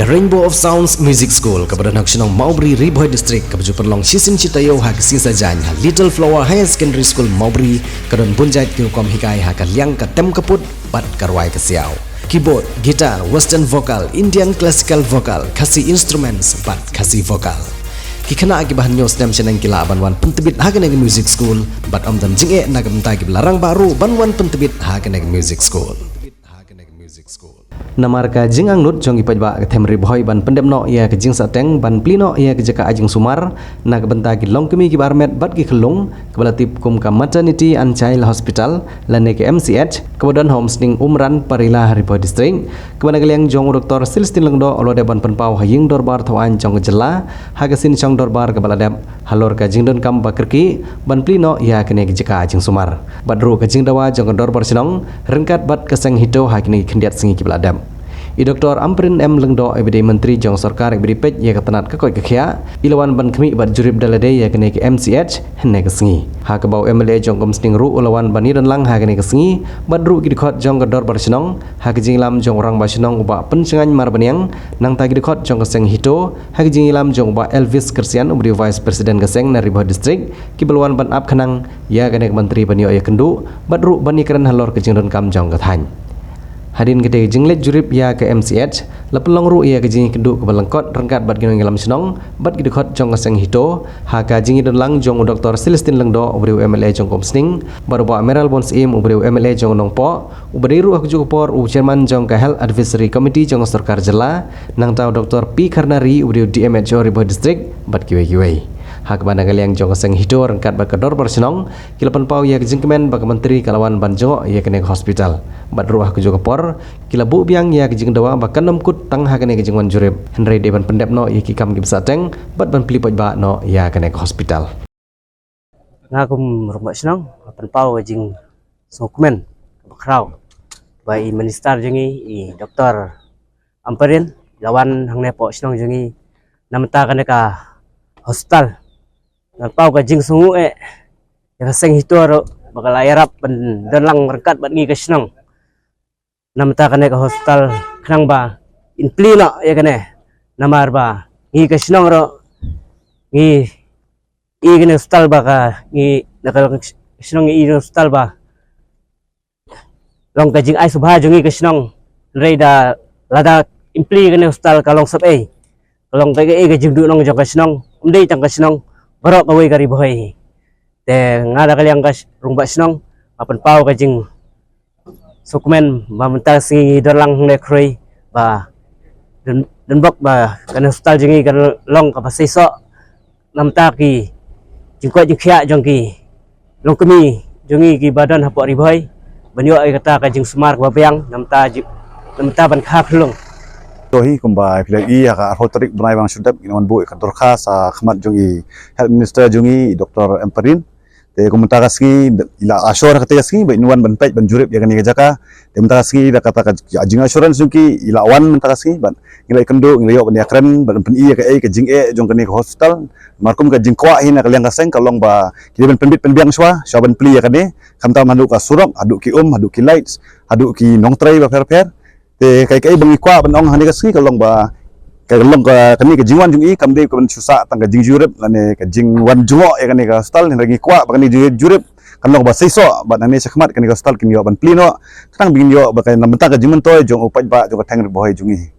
The Rainbow of Sounds Music School kepada nak senang Maubri Riboy District kepada perlong sisin citayo ha kesin sajan ha Little Flower Higher Secondary School Maubri kedon bunjait ki kom hikai ha ka liang ka tem kaput bat karwai ka siau. Keyboard, gitar, western vocal, Indian classical vocal, kasi instruments bat kasi vocal. Kikana agi bahan nyos dam senang kila banwan pentebit ha keneg music school bat om dam jinge na gamta ki larang baru banwan pentebit ha keneg music school. Namarka jingang nut jong ipajba ke temri boy ban pendemno ia ke jing sateng ban plino ia ke jaka ajing sumar na ke benta ki long kemi ki barmet bat ki kelung ke balatip kum ka maternity and child hospital lane ke MCH kemudian homesting umran parila Riboy District kemudian kaliang jong doktor Silstin Lengdo olo de ban penpau haying dorbar thawan jong jela ha ke sin jong dorbar ke baladap halor ka jingdon kam bakerki ban plino ia ke ne ke jaka ajing sumar badru ke jing dawa jong dorbar sinong rengkat bat keseng hito ha ke ne kendiat singi ki baladap I Dr. Amperin M. Lengdo IBD Menteri Jong Sarkar IBD Pej ia ketenat kekoi kekhia ilawan ban kemi bat jurib dalade ia kene ke MCH henne ke sengi ha ke bau MLA Jong Komsting Ru ulawan bani dan lang ha kene ke sengi bat ru ki dikot Jong Gedor Barsinong ha ke jinglam Jong orang Barsinong uba pencengan marbaniang nang tagi dikot Jong Keseng Hito ha ke jinglam Jong uba Elvis Kersian ubri Vice President Keseng na Riboy District ki beluan ban ap khanang ia kene ke Menteri Banio ia kendu bat ru bani keren halor ke jingdon kam Jong Kathany Hadin kete jinglet jurip ya ke MCH lepelong ru ia ke jingi keduk ke balengkot rengkat bat ginong ngelam senong bat gidekot jong keseng hito ha ka jingi dan lang jong Dr. Silstin Lengdo ubri MLA jong Komsning baru ba Meral Bons im ubri MLA jong Nongpo ubri ru aku juga por chairman jong ka Health Advisory Committee jong Sarkar Jela nang tau Dr. P Karnari ubri DMHO Riboy District bat kiwe-kiwe hak bana kaliang jong keseng hito rengkat bat kedor barsinong kilapan pau ia ke jingkemen bak menteri kalawan banjong ia kene ke hospital bat ruah ke juga por kila bu biang ia ke jing dawa bak kanom kut tang ha kene ke jingwan jurib henry de ban pendepno ia ki kam ki besateng bat ban pli ba no ia kene ke hospital ngagum rumah senang pan pau jing dokumen bakrau bai minister jingi I Dr. Amperin lawan hang nepo senang jingi namta kene ka hospital pau ka jing sungu ya seng hito ro bakal ayarap ban dalang rengkat bat ngi ka senang namta kane ka hospital khnang ba in plino ya kane namar ba ngi ka senang ro ngi I kane hospital ba ka ngi nakal senang I hospital ba long ka jing ai subha jungi ka senang reida lada impli kane hospital kalong sap ai kalong ka ka jing du nong jong ka senang umdei tang ka senang barok kawai ka Riboy te ngada kaliang ka rungba senang apan pau ka jing dokumen ba mental singi dalang ne kroi ba dan bok ba kan hospital jingi kan long ka pasiso namta ki jingko jingkhia jongki long kemi jongi ki badan hapok Riboy banyo ai kata ka jing smar ba biang namta ban kha khulung Tohi kumbai pilih iya ka arhoterik benai bang sudap inawan bu kantor khas khmat jungi health minister jungi Dr. Amperin te komentar kaski ila asur kata kaski ba inuan ban pej ban jurip ya kan jaka te mentar kaski da kata jing assurance jungi ila awan mentar kaski ban ngilai kendo ngilai ban yakren ban pen iya ka jing jong kan ke hospital markum ka jing kwa hina kaliang kaseng kalong ba kili ban penbit penbiang swa ban pli ya kan kamta mandu ka surok aduk ki aduk ki lights aduk ki nong tray ba fer te kai bangi kwa ban ong hani kaski kalong ba kalong ka kani ke jingwan jungi kamde ko ban susa tang ka jing jurip lane ka jing wan jungo ya kani ka hostal ni ragi kwa bakani jurip kalong ba seiso ba nani sakmat kani ka hostal kini ban plino tang bingin yo ba kai namenta ka jingman toy jong upaj ba jo ka tang Riboy jungi